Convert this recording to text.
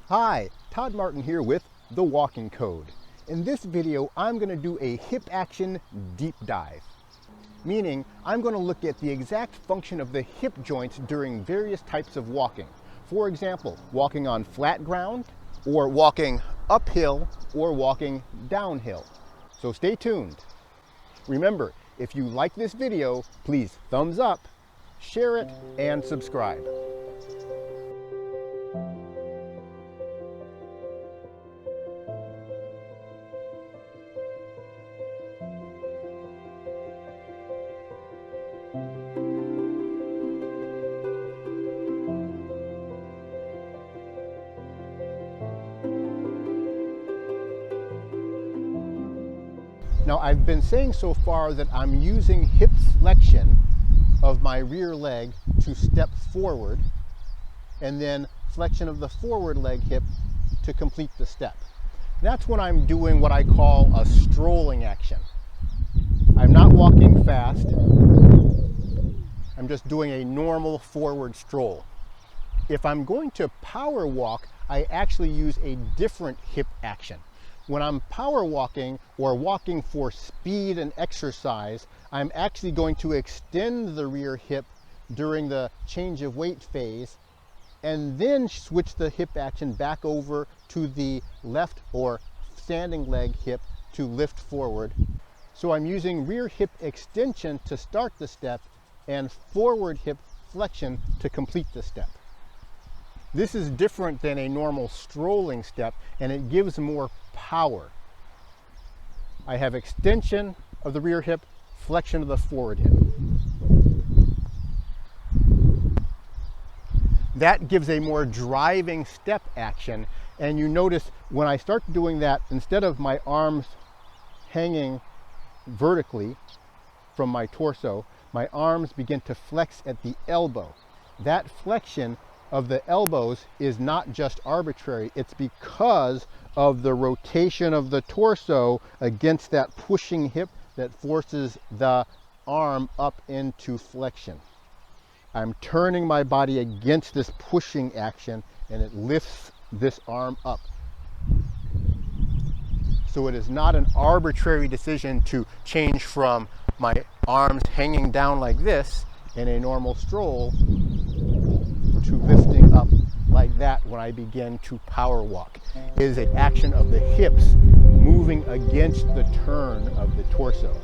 Hi, Todd Martin here with The Walking Code. In this video, I'm going to do a hip action deep dive, meaning I'm going to look at the exact function of the hip joints during various types of walking. For example, walking on flat ground, or walking uphill, or walking downhill. So stay tuned. Remember, if you like this video, please thumbs up, share it, and subscribe. Now, I've been saying so far that I'm using hip flexion of my rear leg to step forward, and then flexion of the forward leg hip to complete the step. That's when I'm doing what I call a strolling action. I'm not walking fast. I'm just doing a normal forward stroll. If I'm going to power walk, I actually use a different hip action. When I'm power walking or walking for speed and exercise, I'm actually going to extend the rear hip during the change of weight phase and then switch the hip action back over to the left or standing leg hip to lift forward. So I'm using rear hip extension to start the step and forward hip flexion to complete the step. This is different than a normal strolling step, and it gives more power. I have extension of the rear hip, flexion of the forward hip. That gives a more driving step action, and you notice when I start doing that, instead of my arms hanging vertically from my torso, my arms begin to flex at the elbow. That flexion of the elbows is not just arbitrary, it's because of the rotation of the torso against that pushing hip that forces the arm up into flexion. I'm turning my body against this pushing action and it lifts this arm up. So it is not an arbitrary decision to change from my arms hanging down like this in a normal stroll to lifting up like that when I begin to power walk. It is an action of the hips moving against the turn of the torso.